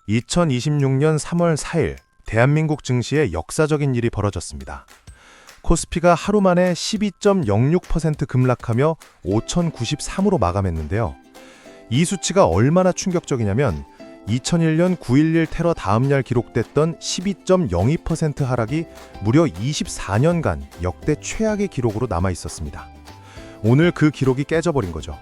2026년 3월 4일 대한민국 증시에 역사적인 일이 벌어졌습니다. 코스피가 하루 만에 12.06% 급락하며 5,093으로 마감했는데요. 이 수치가 얼마나 충격적이냐면 2001년 9.11 테러 다음 날 기록됐던 12.02% 하락이 무려 24년간 역대 최악의 기록으로 남아 있었습니다. 오늘 그 기록이 깨져버린 거죠.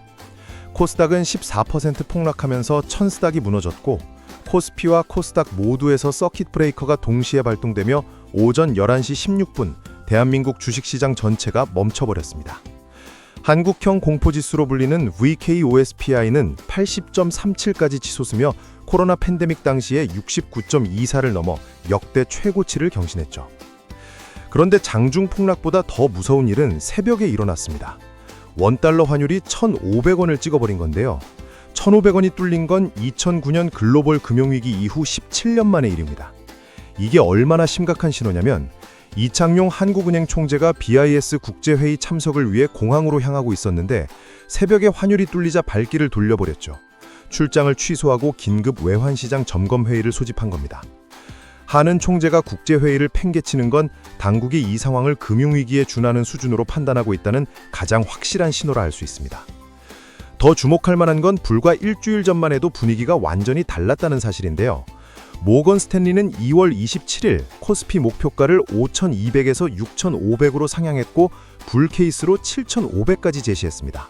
코스닥은 14% 폭락하면서 천스닥이 무너졌고 코스피와 코스닥 모두에서 서킷 브레이커가 동시에 발동되며 오전 11시 16분 대한민국 주식시장 전체가 멈춰버렸습니다. 한국형 공포지수로 불리는 VKOSPI는 80.37까지 치솟으며 코로나 팬데믹 당시에 69.24를 넘어 역대 최고치를 경신했죠. 그런데 장중 폭락보다 더 무서운 일은 새벽에 일어났습니다. 원달러 환율이 1,500원을 찍어버린 건데요. 1,500원이 뚫린 건 2009년 글로벌 금융위기 이후 17년 만의 일입니다. 이게 얼마나 심각한 신호냐면 이창용 한국은행 총재가 BIS 국제회의 참석을 위해 공항으로 향하고 있었는데 새벽에 환율이 뚫리자 발길을 돌려버렸죠. 출장을 취소하고 긴급 외환시장 점검회의를 소집한 겁니다. 한은 총재가 국제회의를 팽개치는 건 당국이 이 상황을 금융위기에 준하는 수준으로 판단하고 있다는 가장 확실한 신호라 할 수 있습니다. 더 주목할 만한 건 불과 일주일 전만 해도 분위기가 완전히 달랐다는 사실인데요. 모건 스탠리는 2월 27일 코스피 목표가를 5,200에서 6,500으로 상향했고 불케이스로 7,500까지 제시했습니다.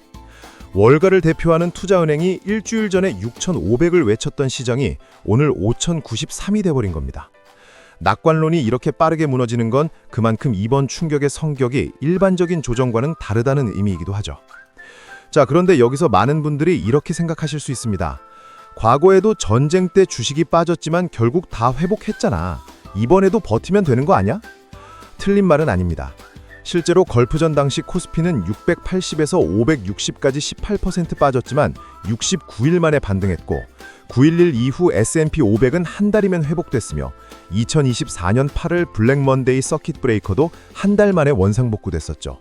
월가를 대표하는 투자은행이 일주일 전에 6,500을 외쳤던 시장이 오늘 5,093이 돼버린 겁니다. 낙관론이 이렇게 빠르게 무너지는 건 그만큼 이번 충격의 성격이 일반적인 조정과는 다르다는 의미이기도 하죠. 자, 그런데 여기서 많은 분들이 이렇게 생각하실 수 있습니다. 과거에도 전쟁 때 주식이 빠졌지만 결국 다 회복했잖아. 이번에도 버티면 되는 거 아니야? 틀린 말은 아닙니다. 실제로 걸프전 당시 코스피는 680에서 560까지 18% 빠졌지만 69일 만에 반등했고 9.11 이후 S&P 500은 한 달이면 회복됐으며 2024년 8월 블랙 먼데이 서킷 브레이커도 한 달 만에 원상복구됐었죠.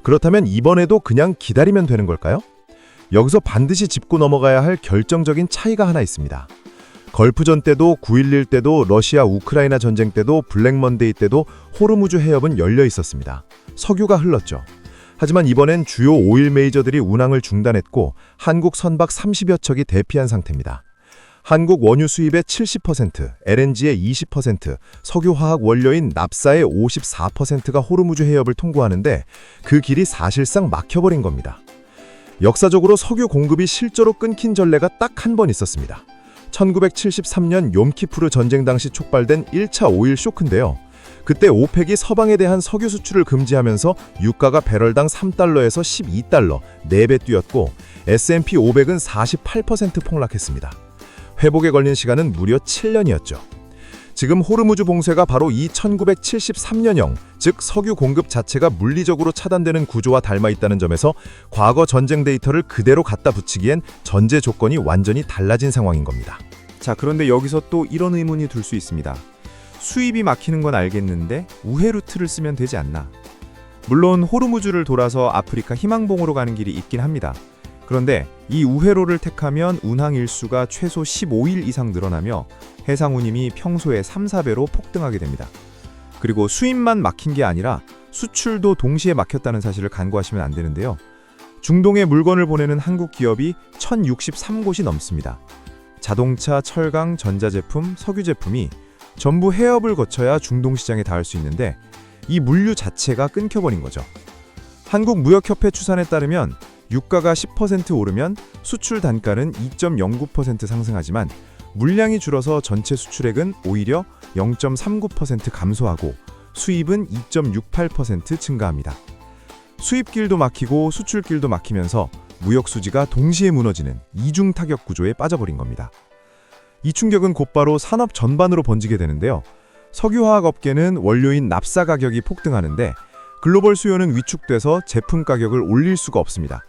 그렇다면 이번에도 그냥 기다리면 되는 걸까요? 여기서 반드시 짚고 넘어가야 할 결정적인 차이가 하나 있습니다. 걸프전 때도 9.11 때도 러시아 우크라이나 전쟁 때도 블랙 먼데이 때도 호르무즈 해협은 열려 있었습니다. 석유가 흘렀죠. 하지만 이번엔 주요 오일 메이저들이 운항을 중단했고 한국 선박 30여 척이 대피한 상태입니다. 한국 원유 수입의 70%, LNG의 20%, 석유화학 원료인 납사의 54%가 호르무즈 해협을 통과하는데 그 길이 사실상 막혀버린 겁니다. 역사적으로 석유 공급이 실제로 끊긴 전례가 딱 한 번 있었습니다. 1973년 욤키푸르 전쟁 당시 촉발된 1차 오일 쇼크인데요. 그때 오펙이 서방에 대한 석유 수출을 금지하면서 유가가 배럴당 3달러에서 12달러, 4배 뛰었고 S&P 500은 48% 폭락했습니다. 회복에 걸린 시간은 무려 7년이었죠. 지금 호르무즈 봉쇄가 바로 이 1973년형, 즉 석유 공급 자체가 물리적으로 차단되는 구조와 닮아 있다는 점에서 과거 전쟁 데이터를 그대로 갖다 붙이기엔 전제 조건이 완전히 달라진 상황인 겁니다. 자, 그런데 여기서 또 이런 의문이 들 수 있습니다. 수입이 막히는 건 알겠는데 우회 루트를 쓰면 되지 않나? 물론 호르무즈를 돌아서 아프리카 희망봉으로 가는 길이 있긴 합니다. 그런데 이 우회로를 택하면 운항 일수가 최소 15일 이상 늘어나며 해상 운임이 평소의 3, 4배로 폭등하게 됩니다. 그리고 수입만 막힌 게 아니라 수출도 동시에 막혔다는 사실을 간과하시면 안 되는데요. 중동에 물건을 보내는 한국 기업이 1,063곳이 넘습니다. 자동차, 철강, 전자제품, 석유제품이 전부 해협을 거쳐야 중동 시장에 닿을 수 있는데 이 물류 자체가 끊겨버린 거죠. 한국무역협회 추산에 따르면 유가가 10% 오르면 수출 단가는 2.09% 상승하지만 물량이 줄어서 전체 수출액은 오히려 0.39% 감소하고 수입은 2.68% 증가합니다. 수입길도 막히고 수출길도 막히면서 무역 수지가 동시에 무너지는 이중 타격 구조에 빠져버린 겁니다. 이 충격은 곧바로 산업 전반으로 번지게 되는데요. 석유화학 업계는 원료인 납사 가격이 폭등하는데 글로벌 수요는 위축돼서 제품 가격을 올릴 수가 없습니다.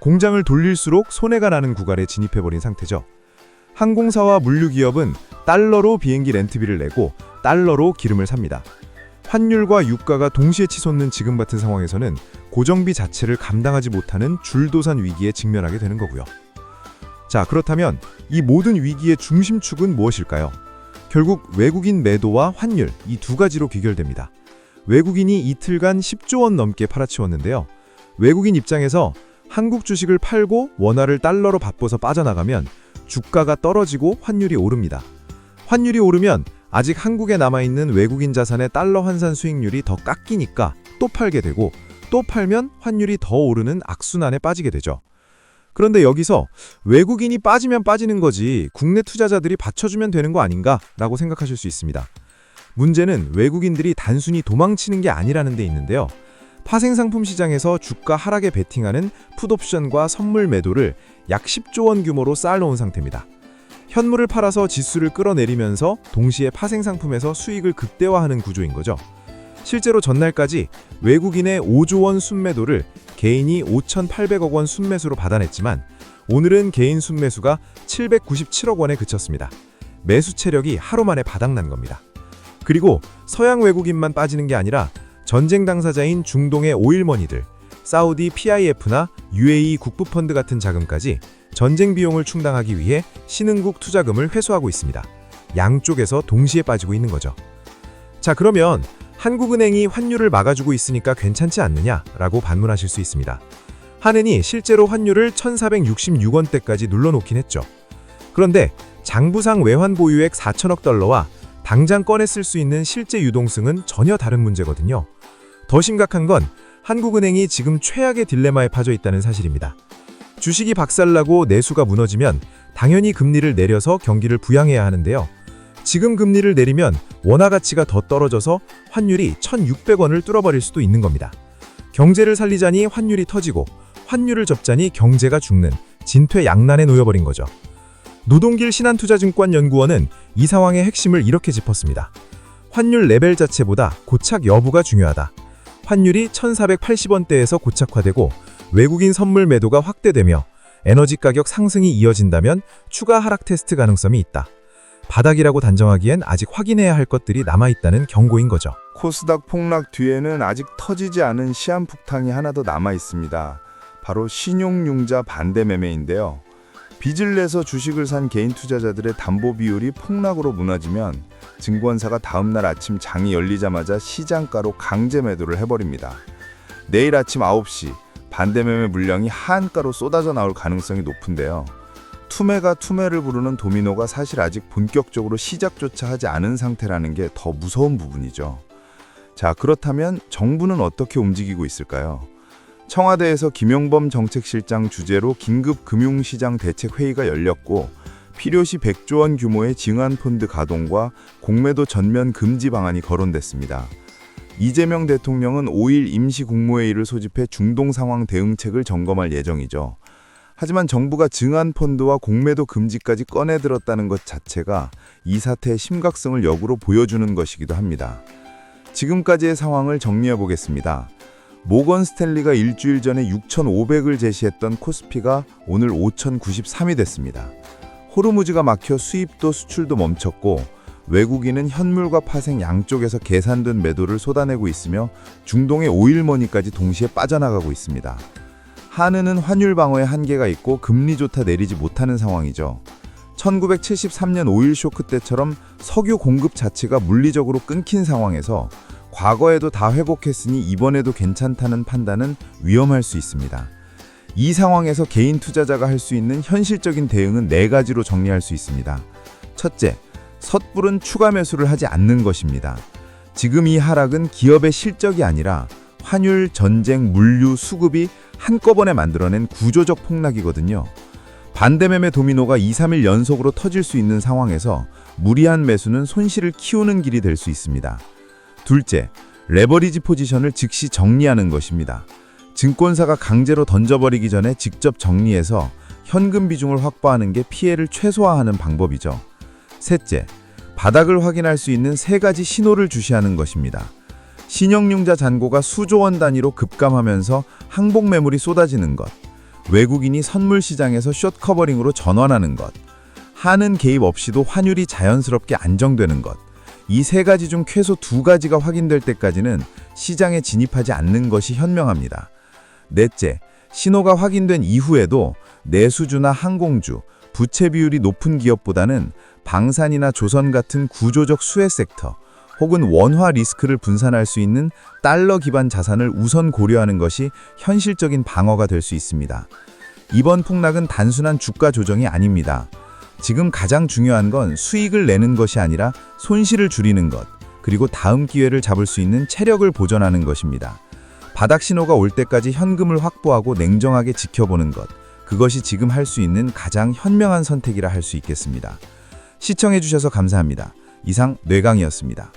공장을 돌릴수록 손해가 나는 구간에 진입해버린 상태죠. 항공사와 물류기업은 달러로 비행기 렌트비를 내고 달러로 기름을 삽니다. 환율과 유가가 동시에 치솟는 지금 같은 상황에서는 고정비 자체를 감당하지 못하는 줄도산 위기에 직면하게 되는 거고요. 자, 그렇다면 이 모든 위기의 중심축은 무엇일까요? 결국 외국인 매도와 환율 이 두 가지로 귀결됩니다. 외국인이 이틀간 10조 원 넘게 팔아치웠는데요. 외국인 입장에서 한국 주식을 팔고 원화를 달러로 바꿔서 빠져나가면 주가가 떨어지고 환율이 오릅니다. 환율이 오르면 아직 한국에 남아있는 외국인 자산의 달러 환산 수익률이 더 깎이니까 또 팔게 되고 또 팔면 환율이 더 오르는 악순환에 빠지게 되죠. 그런데 여기서 외국인이 빠지면 빠지는 거지 국내 투자자들이 받쳐주면 되는 거 아닌가? 라고 생각하실 수 있습니다. 문제는 외국인들이 단순히 도망치는 게 아니라는 데 있는데요. 파생상품 시장에서 주가 하락에 베팅하는 풋옵션과 선물 매도를 약 10조 원 규모로 쌓아놓은 상태입니다. 현물을 팔아서 지수를 끌어내리면서 동시에 파생상품에서 수익을 극대화하는 구조인 거죠. 실제로 전날까지 외국인의 5조 원 순매도를 개인이 5,800억 원 순매수로 받아냈지만 오늘은 개인 순매수가 797억 원에 그쳤습니다. 매수 체력이 하루 만에 바닥난 겁니다. 그리고 서양 외국인만 빠지는 게 아니라 전쟁 당사자인 중동의 오일머니들, 사우디 PIF나 UAE 국부펀드 같은 자금까지 전쟁 비용을 충당하기 위해 신흥국 투자금을 회수하고 있습니다. 양쪽에서 동시에 빠지고 있는 거죠. 자, 그러면 한국은행이 환율을 막아주고 있으니까 괜찮지 않느냐라고 반문하실 수 있습니다. 한은이 실제로 환율을 1,466원대까지 눌러놓긴 했죠. 그런데 장부상 외환 보유액 4천억 달러와 당장 꺼내 쓸 수 있는 실제 유동성은 전혀 다른 문제거든요. 더 심각한 건 한국은행이 지금 최악의 딜레마에 빠져 있다는 사실입니다. 주식이 박살나고 내수가 무너지면 당연히 금리를 내려서 경기를 부양해야 하는데요. 지금 금리를 내리면 원화 가치가 더 떨어져서 환율이 1,600원을 뚫어버릴 수도 있는 겁니다. 경제를 살리자니 환율이 터지고 환율을 접자니 경제가 죽는 진퇴양난에 놓여버린 거죠. 노동길 신한투자증권연구원은 이 상황의 핵심을 이렇게 짚었습니다. 환율 레벨 자체보다 고착 여부가 중요하다. 환율이 1,480원대에서 고착화되고 외국인 선물 매도가 확대되며 에너지 가격 상승이 이어진다면 추가 하락 테스트 가능성이 있다. 바닥이라고 단정하기엔 아직 확인해야 할 것들이 남아있다는 경고인 거죠. 코스닥 폭락 뒤에는 아직 터지지 않은 시한폭탄이 하나 더 남아 있습니다. 바로 신용융자 반대 매매인데요. 빚을 내서 주식을 산 개인 투자자들의 담보 비율이 폭락으로 무너지면 증권사가 다음날 아침 장이 열리자마자 시장가로 강제 매도를 해버립니다. 내일 아침 9시 반대 매매 물량이 하한가로 쏟아져 나올 가능성이 높은데요. 투매가 투매를 부르는 도미노가 사실 아직 본격적으로 시작조차 하지 않은 상태라는 게 더 무서운 부분이죠. 자, 그렇다면 정부는 어떻게 움직이고 있을까요? 청와대에서 김용범 정책실장 주재로 긴급 금융시장 대책회의가 열렸고 필요시 100조 원 규모의 증안펀드 가동과 공매도 전면 금지 방안이 거론됐습니다. 이재명 대통령은 5일 임시국무회의를 소집해 중동 상황 대응책을 점검할 예정이죠. 하지만 정부가 증안펀드와 공매도 금지까지 꺼내들었다는 것 자체가 이 사태의 심각성을 역으로 보여주는 것이기도 합니다. 지금까지의 상황을 정리해 보겠습니다. 모건 스탠리가 일주일 전에 6,500을 제시했던 코스피가 오늘 5,093이 됐습니다. 호르무즈가 막혀 수입도 수출도 멈췄고 외국인은 현물과 파생 양쪽에서 계산된 매도를 쏟아내고 있으며 중동의 오일머니까지 동시에 빠져나가고 있습니다. 한은은 환율 방어에 한계가 있고 금리조차 내리지 못하는 상황이죠. 1973년 오일 쇼크 때처럼 석유 공급 자체가 물리적으로 끊긴 상황에서 과거에도 다 회복했으니 이번에도 괜찮다는 판단은 위험할 수 있습니다. 이 상황에서 개인 투자자가 할 수 있는 현실적인 대응은 4가지로 정리할 수 있습니다. 첫째, 섣부른 추가 매수를 하지 않는 것입니다. 지금 이 하락은 기업의 실적이 아니라 환율, 전쟁, 물류, 수급이 한꺼번에 만들어낸 구조적 폭락이거든요. 반대매매 도미노가 2, 3일 연속으로 터질 수 있는 상황에서 무리한 매수는 손실을 키우는 길이 될 수 있습니다. 둘째, 레버리지 포지션을 즉시 정리하는 것입니다. 증권사가 강제로 던져버리기 전에 직접 정리해서 현금 비중을 확보하는 게 피해를 최소화하는 방법이죠. 셋째, 바닥을 확인할 수 있는 3가지 신호를 주시하는 것입니다. 신용융자 잔고가 수조 원 단위로 급감하면서 항복 매물이 쏟아지는 것, 외국인이 선물 시장에서 숏 커버링으로 전환하는 것, 한은 개입 없이도 환율이 자연스럽게 안정되는 것, 이 3가지 중 최소 2가지가 확인될 때까지는 시장에 진입하지 않는 것이 현명합니다. 넷째, 신호가 확인된 이후에도 내수주나 항공주, 부채 비율이 높은 기업보다는 방산이나 조선 같은 구조적 수혜 섹터 혹은 원화 리스크를 분산할 수 있는 달러 기반 자산을 우선 고려하는 것이 현실적인 방어가 될 수 있습니다. 이번 폭락은 단순한 주가 조정이 아닙니다. 지금 가장 중요한 건 수익을 내는 것이 아니라 손실을 줄이는 것, 그리고 다음 기회를 잡을 수 있는 체력을 보존하는 것입니다. 바닥 신호가 올 때까지 현금을 확보하고 냉정하게 지켜보는 것, 그것이 지금 할 수 있는 가장 현명한 선택이라 할 수 있겠습니다. 시청해주셔서 감사합니다. 이상 뇌강이었습니다.